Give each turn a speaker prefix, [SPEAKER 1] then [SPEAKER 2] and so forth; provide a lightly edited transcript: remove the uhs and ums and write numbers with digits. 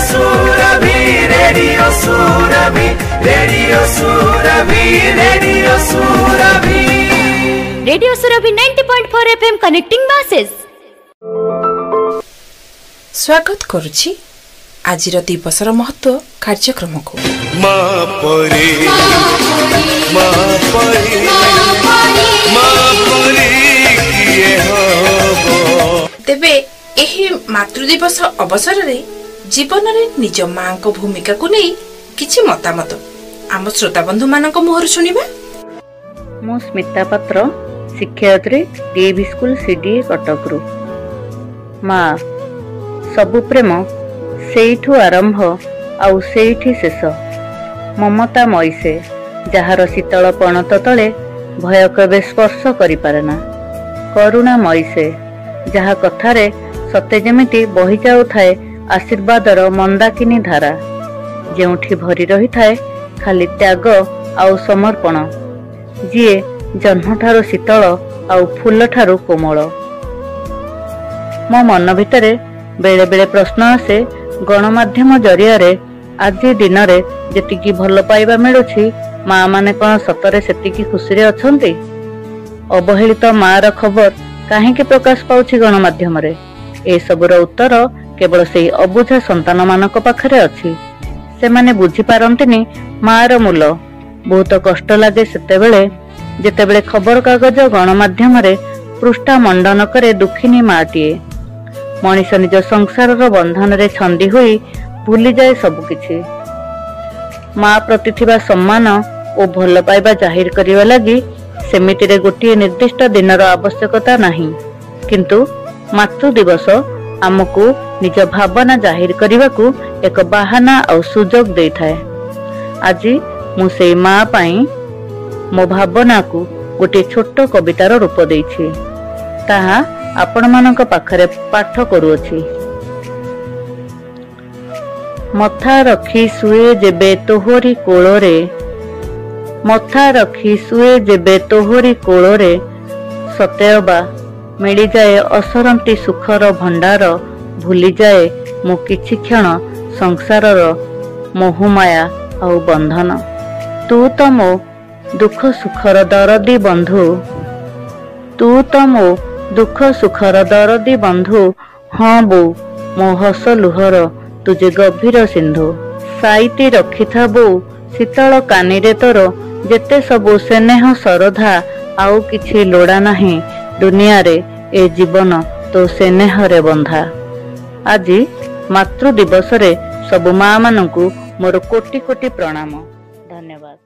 [SPEAKER 1] Surabhi radio Surabhi radio Surabhi radio Surabhi
[SPEAKER 2] radio Surabhi 90.4 FM connecting message.
[SPEAKER 3] स्वागत करुछि आजिर दिवसर महत्व कार्यक्रम को। तेबे एही मातृ दिवस अवसर रे जीवन रे निज मां को भूमिका को नहीं किछि मतामत आम श्रोता बंधु मानक मुहर सुनिबा।
[SPEAKER 4] मु स्मिता पात्र शिक्षयत्री डीएवी स्कूल सीडीए कटक रु। माँ सबु प्रेम सेठू आरंभ आउ सेठी शेष। ममता मईसे जार शीतल पणत तले भय केबे स्पर्श करि पारेना। करुणा मईसे जहा कथारे सते जेमिति बहि जाउथाए आशीर्वादर मंदाकिनी धारा। जेउठी भरी रही थाए खाली त्याग आउ समर्पण। जिए जन्म ठारो शीतल आउ फूल ठारो कोमल। मो मन भितरे बेले बेले प्रश्न आसे गणमाध्यम जरिया आज दिन रे जेतिकी भल पाइबा मिलुछि माँ माने कौन सतरे सेतिकी खुशी रे अछंती। अवहेलित माँ र खबर कहीं प्रकाश पाउछि गणमाध्यम रे। ए सबुर उत्तर केवल सेई अबुझा संतान मानक पाखरे अछि। से माने बुझी पारंतिनी माँ र मूल। बहुत कष्ट लागे सेतेबेले जेतेबेले खबर कागज गणमाध्यम रे पृष्ठा मंडन करे दुखिनी माटीए। मनीष निज संसार बंधन रे छंदी होई भूली जाए सबकिछि। माँ प्रति थिबा सम्मान और भल पाइबा जाहिर करिवा लागि सेमिति रे गोटिए निर्दिष्ट दिनर आवश्यकता नाही। किंतु मातृ दिवस आमको निज भावना जाहिर करिवाकू एक बहाना और सुजोग देई थाए। आज मु सेई माँ पाई मो भावना को गोटे छोट कवितार रूप देइछि। ताहा आपण मानक पाखरे पाठ करूछि। मथा रखी सुए जेबे तोहरी कोଳରେ। मथा रखी सुए जेबे तोहरी कोଳରେ। सतेअबा मिली जाए असरंती सुखर भंडार। भूली जाए मु किछि क्षण संसारर मोहमाया आउ बंधन। तू तो मो दुख सुखर दरदी बंधु। तू तो मो दुख सुखर दरदी बंधु। हाँ बो मो हस लुहर तुझे गभीर सिंधु। साइती रखिथा बो शीतल कानीरे तोर जेते सबु स्नेह सरधा। आउ किछि लोड़ा नाही दुनिया रे ए जीवन तो स्नेह रे बंधा। आज मातृ दिवस रे सबु माँ मानकु मोर कोटि कोटि प्रणाम। धन्यवाद।